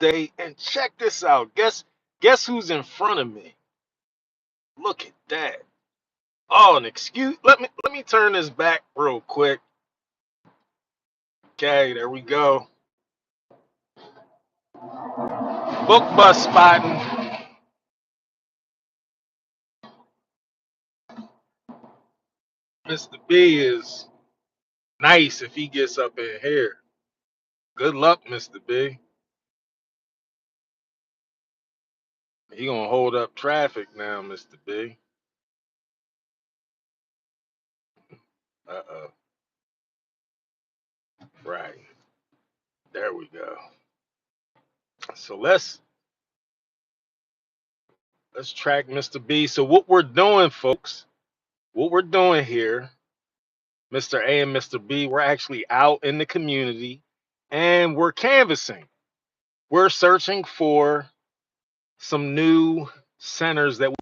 Day, and check this out. Guess who's in front of me? Look at that. Oh, an excuse. Let me turn this back real quick. Okay, there we go. Book bus spotting. Mr. B is nice if he gets up in here. Good luck, Mr. B. He gonna hold up traffic now, Mr. B. Uh-oh. Right. There we go. So let's track Mr. B. So what we're doing, folks, what we're doing here, Mr. A and Mr. B, we're actually out in the community and we're canvassing. We're searching for some new centers that we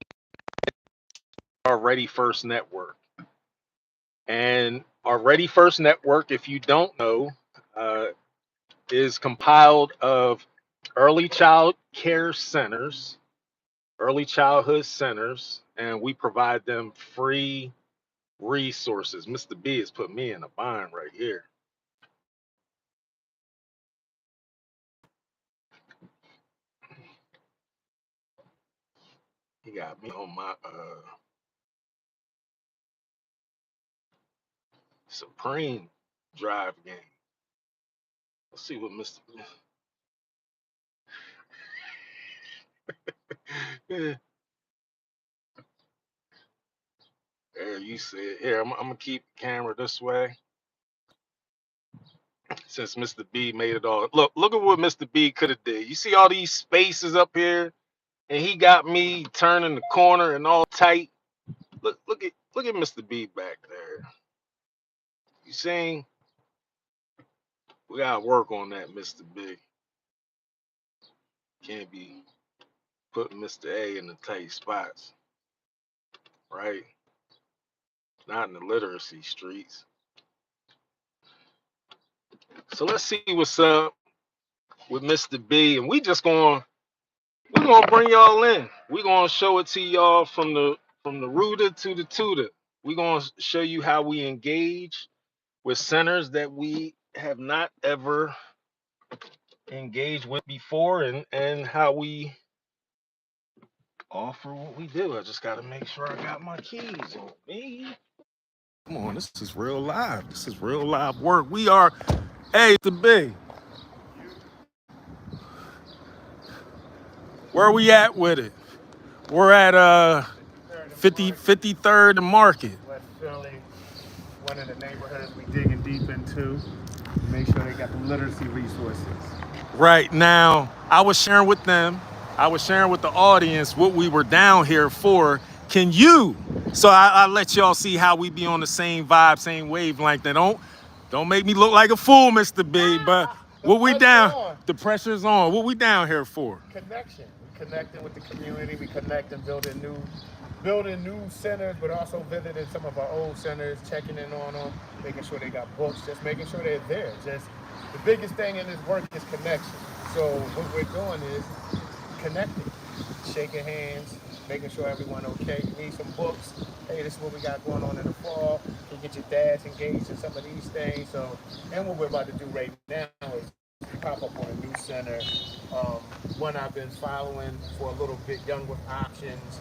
are Ready First Network. And our Ready First Network, if you don't know, is compiled of early child care centers, early childhood centers, and we provide them free resources. Mr. B has put me in a bind right here. He got me on my Supreme Drive game. Let's see what Mr. There you see it. Here, I'm gonna keep the camera this way. Since Mr. B made it all. Look at what Mr. B could have did. You see all these spaces up here? And he got me turning the corner and all tight. Look at Mr. B back there. You see? We gotta work on that, Mr. B. Can't be putting Mr. A in the tight spots. Right? Not in the literacy streets. So let's see what's up with Mr. B. And we're gonna bring y'all in. We're gonna show it to y'all from the rooter to the tutor. We're gonna show you how we engage with centers that we have not ever engaged with before, and how we offer what we do. I just gotta make sure I got my keys on me. Come on, this is real live. This is real live work. We are Mr. B. Where are we at with it? We're at 53rd and Market. West Philly, one of the neighborhoods we digging deep into. Make sure they got the literacy resources. Right now, I was sharing with them, I was sharing with the audience what we were down here for. Can you? So I let y'all see how we be on the same vibe, same wavelength. And don't make me look like a fool, Mr. B. But what we down? The pressure's on. What we down here for? Connection. We connecting with the community. We connecting, building new centers, but also visiting some of our old centers, checking in on them, making sure they got books, just making sure they're there. Just the biggest thing in this work is connection. So what we're doing is connecting, shaking hands, making sure everyone okay. You need some books. Hey, this is what we got going on in the fall. You get your dads engaged in some of these things. So, and what we're about to do right now is pop up on a new center. One I've been following for a little bit, Young with Options.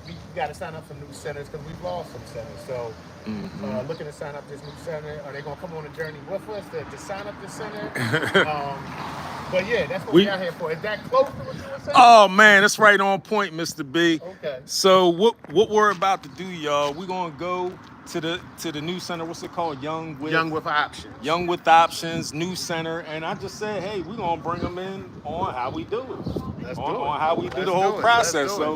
We got to sign up for new centers because we've lost some centers. So looking to sign up this new center. Are they going to come on a journey with us to sign up this center? But yeah, that's what we out here for. Is that close to what you were saying? Oh man, that's right on point, Mr. B. Okay. So what we're about to do, y'all, we're gonna go to the new center. What's it called? Young with Options. Young with Options, new center. And I just said, hey, we're gonna bring them in on how we do it. On how we do the whole process. So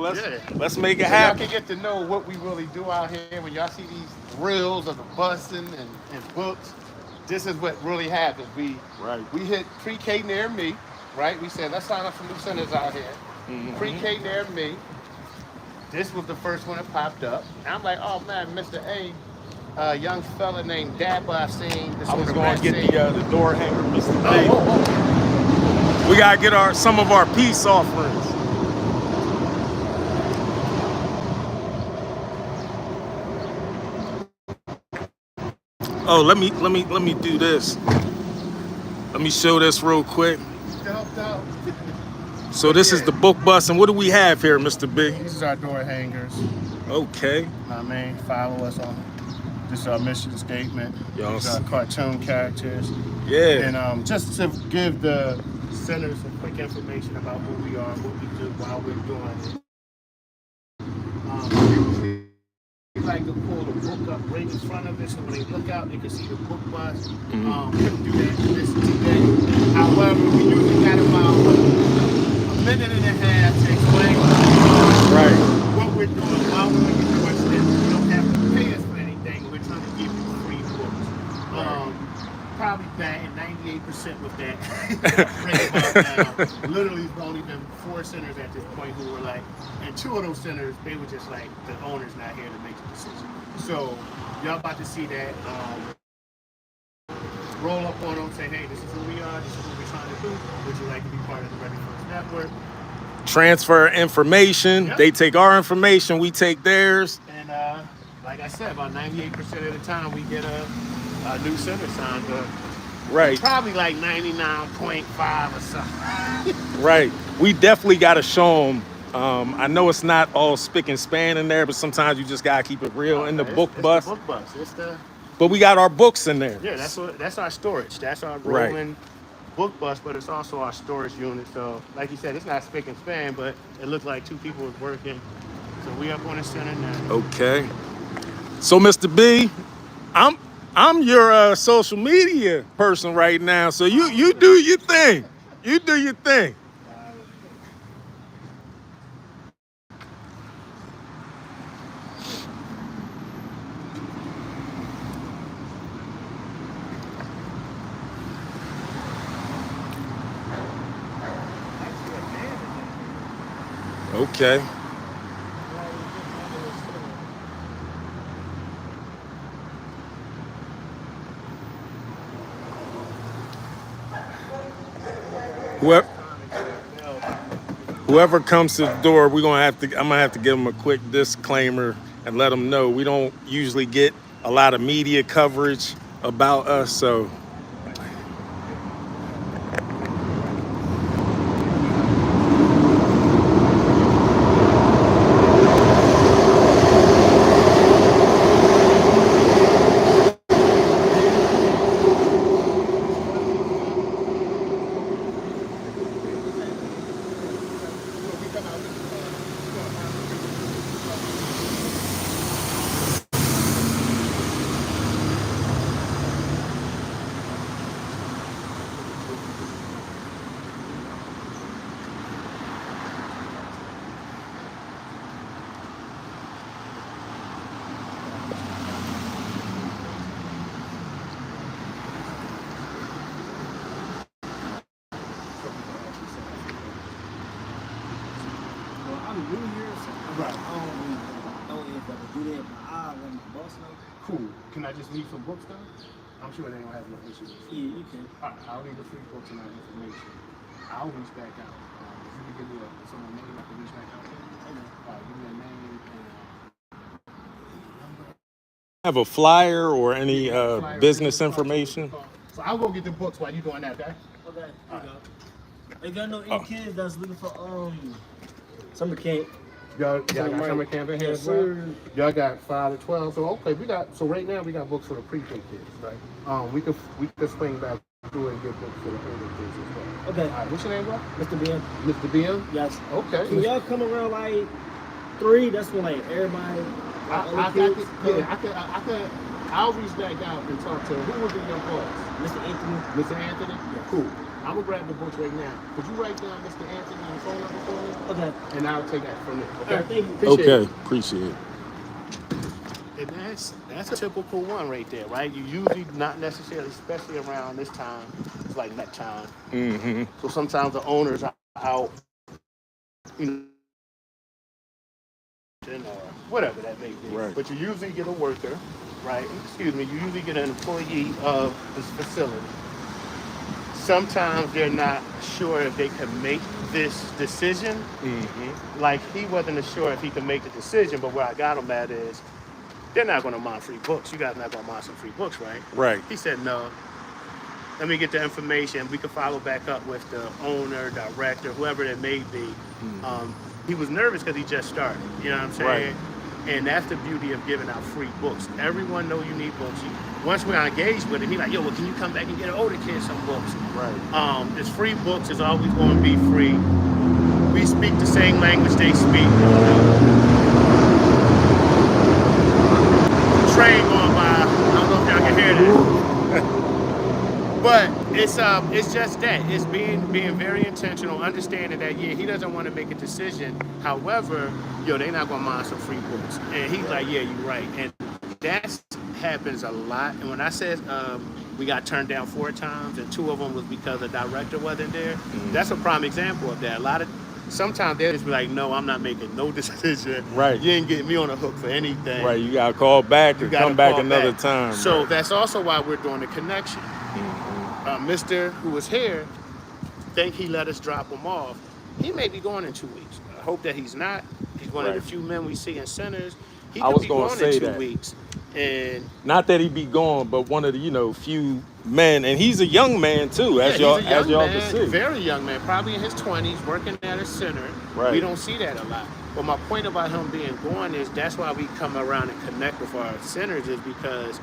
let's make it happen. Y'all can get to know what we really do out here. When y'all see these reels of the busing and books, this is what really happens. We hit pre-K near me, right? We said, let's sign up for new centers out here. Pre-K near me. This was the first one that popped up. And I'm like, oh man, Mr. A, young fella named Dapper I seen. I was going to get the door hanger, Mr. B. We gotta get some of our peace offerings. Oh, let me do this. Let me show this real quick. So this is the book bus, and what do we have here, Mr. B? This is our door hangers. Okay. I mean, follow us on. This is our mission statement. Y'all These are our cartoon characters. Yeah. And just to give the centers some quick information about who we are, what we do, while we're doing it. We like to pull the book up right in front of it, so when they look out, they can see the book bus. We can do that this today. However, we usually got about a minute and a half to explain what we're doing while we're in the course. You don't have to pay us for anything. We're trying to give you free books. Probably batting 98% with that right about now. Literally, there's only been 4 centers at this point who were like, and 2 of those centers, they were just like, the owner's not here to make the decision. So y'all about to see that. Roll up on them, say, hey, this is who we are, this is what we're trying to do. Would you like to be part of the Ready First Network? Transfer information. Yep. They take our information, we take theirs. And like I said, about 98% of the time we get a new center signed up. Right. Probably like 99.5 or something. Right. We definitely got to show them. I know it's not all spick and span in there, but sometimes you just got to keep it real. In the book bus. The book bus. But we got our books in there. Yeah, that's our storage. That's our rolling book bus, but it's also our storage unit. So, like you said, it's not spick and span, but it looks like 2 people are working. So we up on the center now. Okay. So, Mr. B, I'm your social media person right now. So you do your thing. You do your thing. Okay. Whoever comes to the door, I'm gonna have to give them a quick disclaimer and let them know we don't usually get a lot of media coverage about us, so. Cool. Can I just leave some books though? I'm sure they don't have no issues. Yeah, you can. All right, I'll leave the free books and that information. I'll reach back out. If you can give me someone's name, I can reach back out to you. Okay. All right, give me a name and number. Have a flyer or any business information? So I'll go get the books while you're doing that, okay? Okay, here you go. If y'all know any kids that's looking for summer camp. Y'all got summer camp in here as well? Y'all got 5 to 12. So okay, so right now we got books for the pre-K kids, right? We could swing back through and get books for the older kids as well. Okay. All right, what's your name, bro? Mr. Ben. Mr. Ben? Yes. Okay. Can y'all come around like 3? That's when like everybody. I'll reach back out and talk to who was in your boss? Mr. Anthony. Mr. Anthony? Yes. Cool. I'm gonna grab the books right now. Could you write down Mr. Anthony and phone number for me? Okay. And I'll take that from there. Okay. All right, thank you. Appreciate it. And that's a typical one right there, right? You usually not necessarily, especially around this time, it's like nut time. Mm-hmm. So sometimes the owners are out, you know, or whatever that may be. Right. But you usually get a worker, right? Excuse me, you usually get an employee of this facility. sometimes they're not sure if they can make this decision. Mm-hmm. Like he wasn't sure if he could make the decision, but where I got him at is they're not going to mind free books. You guys not going to mind some free books, right? Right. He said no. Let me get the information. We can follow back up with the owner, director, whoever it may be. He was nervous because he just started. You know what I'm saying? Right. And that's the beauty of giving out free books. Everyone know you need books. Once we're engaged with him, he's like, yo, well, can you come back and get an older kid some books? Right. It's free books. It's always going to be free. We speak the same language they speak. Train going by. I don't know if y'all can hear that. But it's just that. It's being very intentional, understanding that, yeah, he doesn't want to make a decision. However, they're not going to mind some free books. And he's like, yeah, you're right. And that happens a lot. And when I said we got turned down 4 times and 2 of them was because the director wasn't there, that's a prime example of that. Sometimes they'll just be like, no, I'm not making no decision. Right. You ain't getting me on the hook for anything. Right. You got to call back or come back another time. So that's also why we're doing the connection. Mr. who was here, think he let us drop him off. He may be going in 2 weeks. I hope that he's not. He's one of the few men we see in centers. He could be going in 2 weeks. And not that he be gone, but one of the few men, and he's a young man too, as y'all can see. Very young man, probably in his 20s, working at a center. Right. We don't see that a lot. But my point about him being gone is that's why we come around and connect with our centers, is because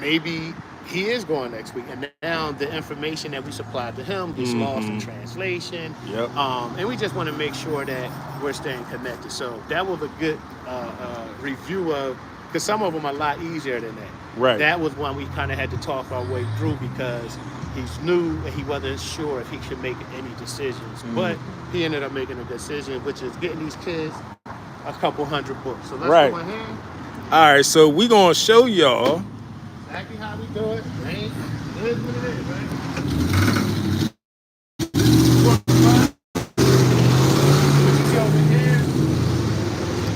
maybe he is going next week, and now the information that we supplied to him gets lost in translation. Yep. And we just want to make sure that we're staying connected. So that was a good review of, because some of them are a lot easier than that. Right. That was one we kind of had to talk our way through because he's new and he wasn't sure if he should make any decisions. But he ended up making a decision, which is getting these kids a couple hundred books. So let's go ahead. All right, so we're going to show y'all exactly how we do it. It is what it is, right?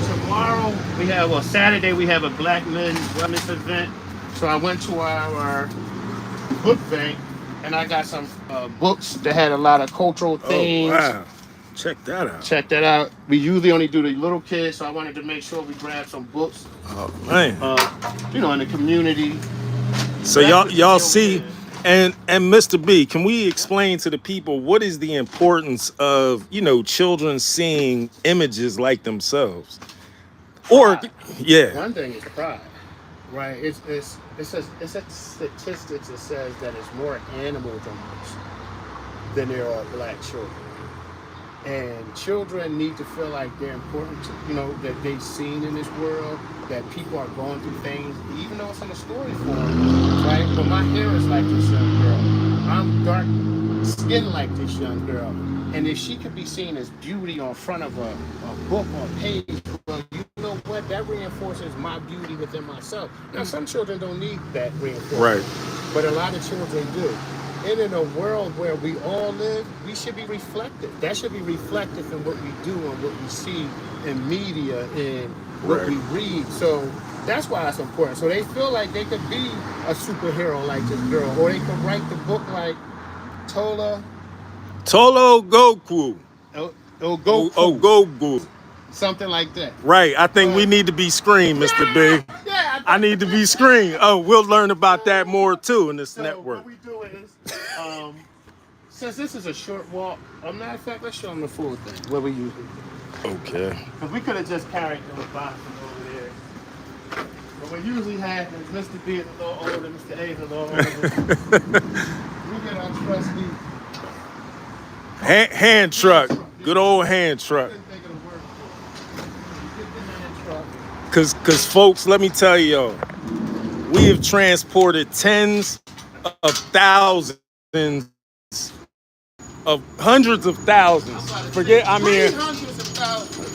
Tomorrow we have, Saturday we have a Black Men's Wellness event. So I went to our book bank and I got some books that had a lot of cultural themes. Oh, wow. Check that out. We usually only do the little kids, so I wanted to make sure we grab some books. Oh, man. In the community. So y'all see, and Mr. B, can we explain to the people what is the importance of, children seeing images like themselves? Pride. Or, yeah. One thing is pride, right? It's a statistics that says that it's more animal donors than there are Black children. And children need to feel like they're important to, that they've seen in this world, that people are going through things, even though it's in a story form, right? But my hair is like this young girl. I'm dark skinned like this young girl. And if she could be seen as beauty on front of a book or page, well, you know what? That reinforces my beauty within myself. Now, some children don't need that reinforcement. Right. But a lot of children do. And in a world where we all live, we should be reflective. That should be reflective in what we do and what we see in media and what we read. So that's why it's important. So they feel like they could be a superhero like this girl, or they could write the book like Tolo Goku. Goku. Something like that. Right. I think we need to be screened, Mr. B. Yeah, I need to be screened. Oh, we'll learn about that more too in this network. What we do is, since this is a short walk, matter of fact, let's show them the full thing. What we usually do. Okay. Because we could have just carried those boxes over there. But what usually happens, Mr. B is a little older, Mr. A is a little older. We get our trusty hand truck. Good old hand truck. Cause folks, let me tell y'all, we have transported tens of thousands of hundreds of thousands.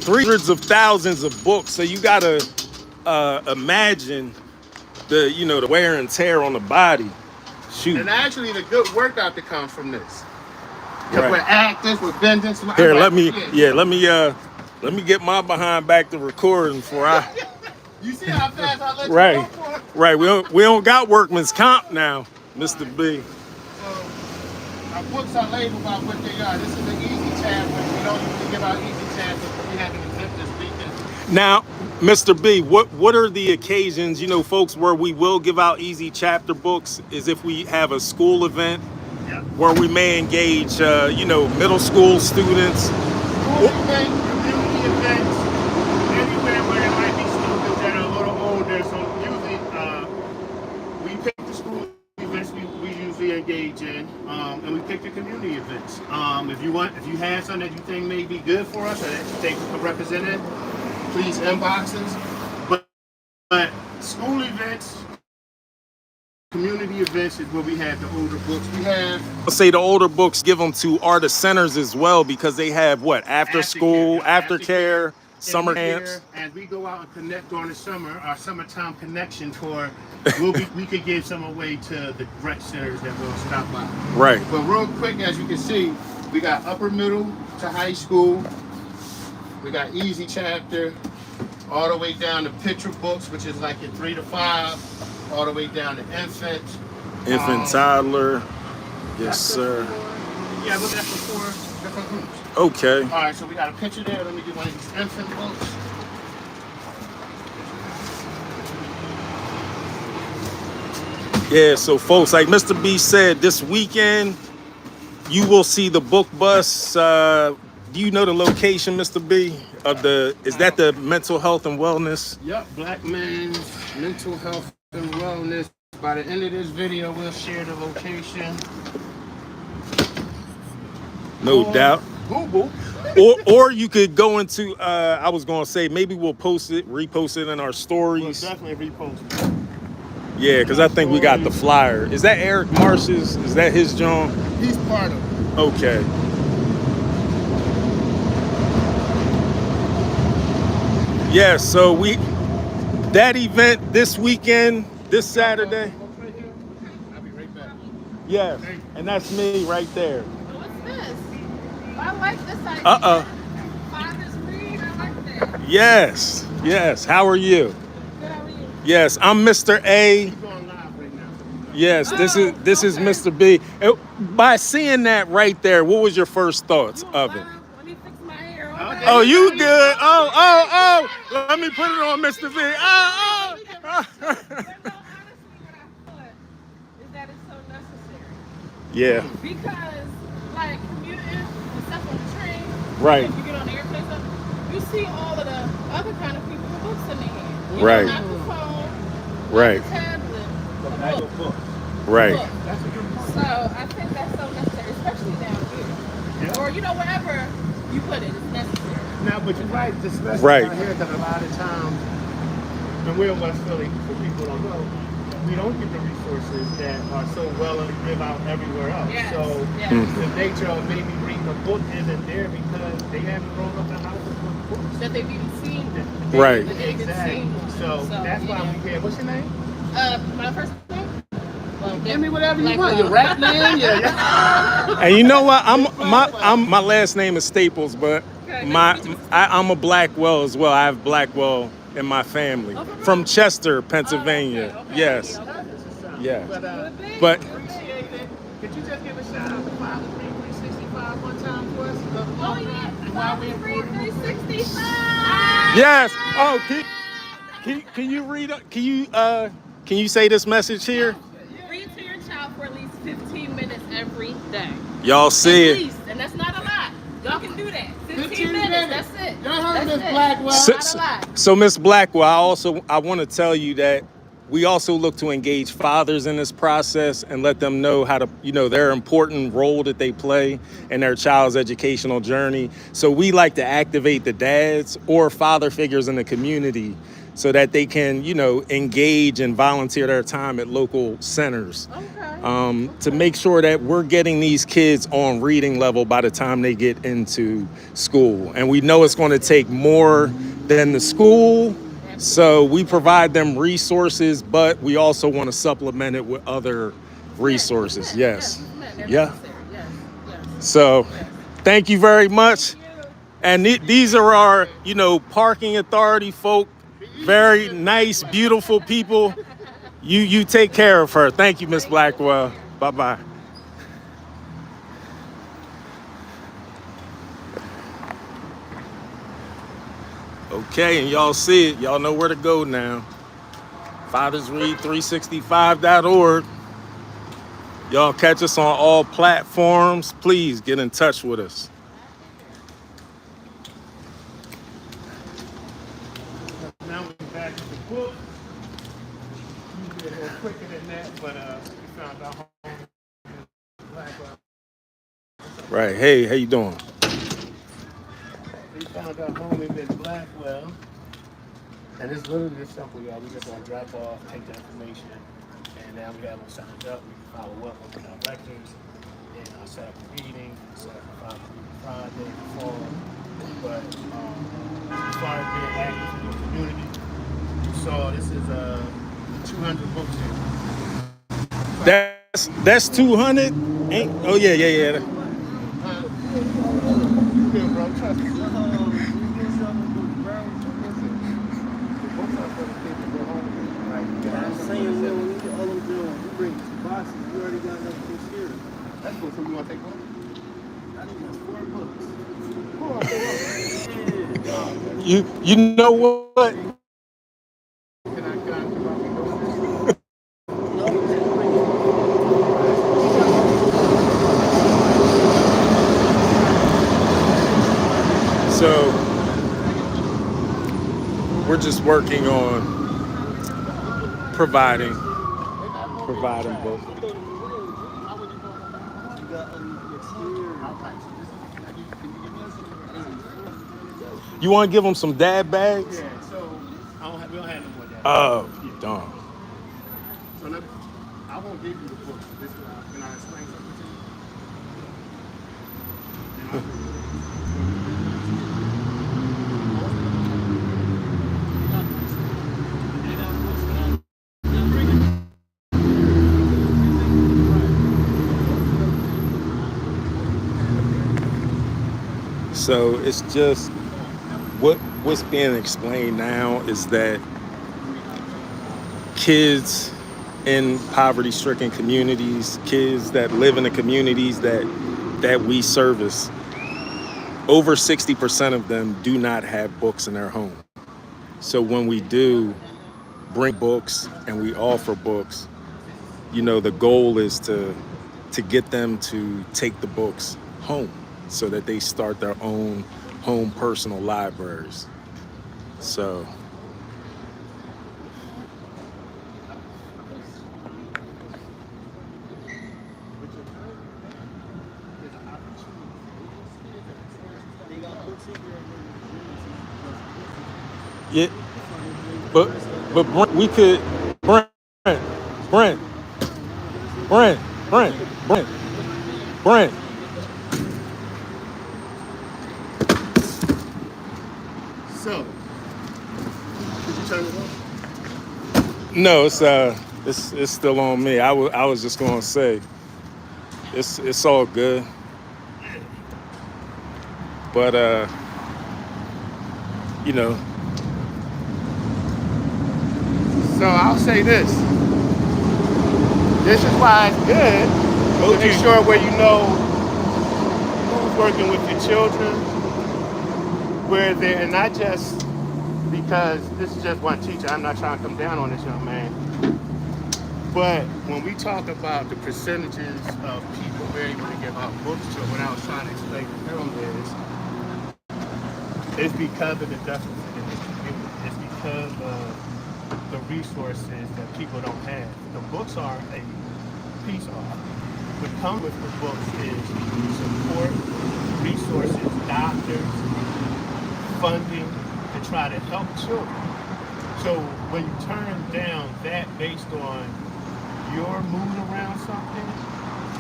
Hundreds of thousands of books. So you gotta imagine the wear and tear on the body. Shoot. And actually the good workout that comes from this. Because we're active, we're bending. Here, let me get my behind back to recording before I. You see how fast I let you go for? Right. We don't got workman's comp now, Mr. B. Our books are labeled by what they are. This is an easy chapter. We don't usually give out easy chapters, but we have an event this weekend. Now, Mr. B, what are the occasions, you know, folks, where we will give out easy chapter books is if we have a school event where we may engage, you know, middle school students. School event, community events, anywhere where there might be students that are a little older. So usually we pick the school events we usually engage in, and we pick the community events. If you have something that you think may be good for us or that you think we can represent it, please inbox us. But school events, community events is where we have the older books. We have, I'll say the older books, give them to artist centers as well, because they have what, after school, aftercare, summer camps. As we go out and connect during the summer, our summertime connection tour, we could give some away to the rec centers that will stop by. Right. But real quick, as you can see, we got upper middle to high school. We got easy chapter, all the way down to picture books, which is like your 3 to 5, all the way down to infant. Toddler. Yes, sir. Yeah, look at the 4 different groups. Okay. All right, so we got a picture there. Let me get one of these infant books. Yeah, so folks, like Mr. B said, this weekend you will see the book bus. Do you know the location, Mr. B, of is that the mental health and wellness? Yep, Black Men's Mental Health and Wellness. By the end of this video, we'll share the location. No doubt. Google. Or you could go into, I was going to say, maybe we'll repost it in our stories. We'll definitely repost it. Yeah, because I think we got the flyer. Is that Eric Marsh's? Is that his John? He's part of it. Okay. Yeah, so that event this weekend, this Saturday. I'll be right back. Yes, and that's me right there. What's this? I like this idea. Fathers read, I like that. Yes. How are you? Good, how are you? Yes, I'm Mr. A. We're going live right now. Yes, this is Mr. B. By seeing that right there, what was your first thoughts of it? Let me fix my hair. Okay. Oh, you good? Oh. Let me put it on Mr. B. But no, honestly, what I thought is that it's so necessary. Yeah, Because, like, commuting and stuff on the train, right. if you get on the airplane, stuff, you see all of the other kind of people with books in their hand. You Right. know, not the phone, Right. not the tablet, the book. Right. Book. That's a good point. So I think that's so necessary, especially down here. Yeah. Or, you know, wherever you put it, it's necessary. Now, but you're right, especially Right. out here, that a lot of times, and we're in West Philly, for people who don't know, we don't get the resources that are so well and give out everywhere else. Yes. So Yes. the nature of maybe reading a book isn't there because they haven't grown up in houses with books. That they've even seen. Right. That they've even Exactly. seen. So that's why we here. What's your name? My first name? Well, Give me whatever you Black want. Will. Your rap name? Yeah. And you know what? My last name is Staples, but I'm a Blackwell as well. I have Blackwell in my family from Chester, Pennsylvania. Okay. Yes. Okay. Yes. But But appreciate it. Could you just give a shout out to FathersRead365 one time for us? Oh, yeah. While we Fathers Read 365. yes. Oh, can you read? Can you say this message here? Read to your child for at least 15 minutes every day. Y'all see At it. least, and that's not a lot. Y'all can do that. 15 minutes. That's it. Y'all heard That's Miss it. Blackwell. Not a lot. So Miss Blackwell, I want to tell you that we also look to engage fathers in this process and let them know how to, their important role that they play in their child's educational journey. So we like to activate the dads or father figures in the community so that they can, engage and volunteer their time at local centers. To make sure that we're getting these kids on reading level by the time they get into school. And we know it's going to take more than the school. So we provide them resources, but we also want to supplement it with other resources. Yes. Yeah. So thank you very much. And these are our, parking authority folk. Very nice, beautiful people. You take care of her. Thank you, Miss Blackwell. Bye-bye. Okay, and y'all see it. Y'all know where to go now. FathersRead365.org. Y'all catch us on all platforms. Please get in touch with us. Now we're back to the book. Usually a little quicker than that, but we found our home in Blackwell. Right. Hey, how you doing? We found our home in Blackwell. And it's literally this simple, y'all. We just want to drop off, take the information, and now we have them signed up. We can follow up with our directors, and set up a meeting, set up a Friday, fall. But as far as being active in the community, you saw this is 200 books here. That's 200. Ain't? Oh yeah. Good, bro. Trust me. I'm saying, when we get all them doing, you bring 2 boxes, you already got enough books here. That's cool. So you want to take one? I think that's 4 books. You know what? Can I So we're just working on providing books. You want to give them some dad bags? Yeah, so we don't have no more dad. Oh, darn. So I won't give you the book. This can I explain something to you? So it's just what's being explained now is that kids in poverty-stricken communities, kids that live in the communities that we service, over 60% of them do not have books in their home. So when we do bring books and we offer books, the goal is to get them to take the books home so that they start their own home personal libraries. So yeah, but we could Brent. So, did you turn it on? No, it's still on me. I was just gonna say it's all good, but So I'll say this. This is why it's good to make sure where you know who's working with your children, where they're, and not just because this is just one teacher. I'm not trying to come down on this young man. But when we talk about the percentages of people we're able to give out books to, what I was trying to explain to him is because of the deficit in the community. It's because of the resources that people don't have. The books are a piece of it. What comes with the books is support, resources, doctors, funding to try to help children. So when you turn down that based on your mood around something,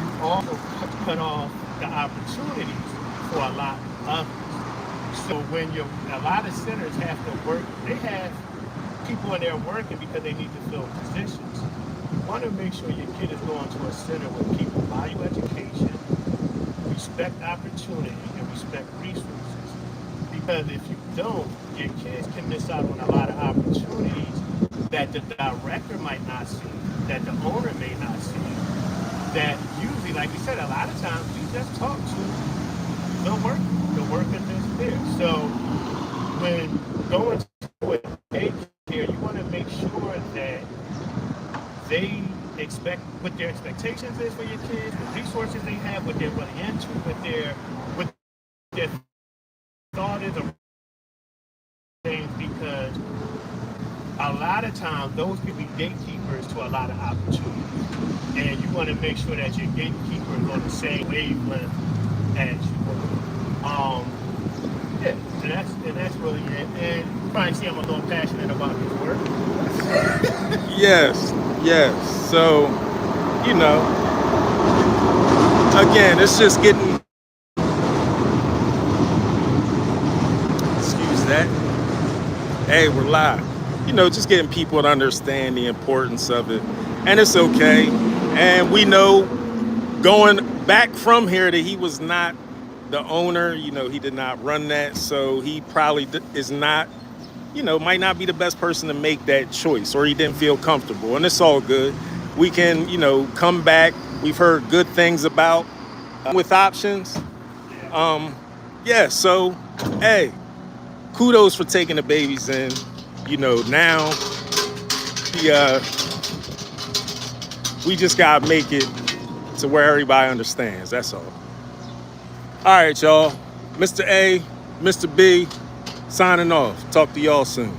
you also cut off the opportunities for a lot of others. So when a lot of centers have to work, they have people in there working because they need to fill positions. You want to make sure your kid is going to a center where people value education, respect opportunity, and respect resources. Because if you don't, your kids can miss out on a lot of opportunities that the director might not see, that the owner may not see, that usually, like we said, a lot of times we just talk to the worker that's there. So when going to a daycare, you want to make sure that they expect what their expectations is for your kids, what resources they have, what they're really into, what their thought is of things, because a lot of times those can be gatekeepers to a lot of opportunities. And you want to make sure that your gatekeeper is on the same wavelength as you are. Yeah, and that's really it. And you probably see I'm a little passionate about this work. Yes, yes. So, you know, again, it's just getting, excuse that. Hey, we're live. You know, just getting people to understand the importance of it. And it's okay. And we know going back from here that he was not the owner, you know, he did not run that. So he probably is not, you know, might not be the best person to make that choice, or he didn't feel comfortable. And it's all good. We can, you know, come back. We've heard good things about with options. Yeah, so, hey, kudos for taking the babies in. You know, now we just gotta make it to where everybody understands. That's all. All right, y'all. Mr. A, Mr. B, signing off. Talk to y'all soon.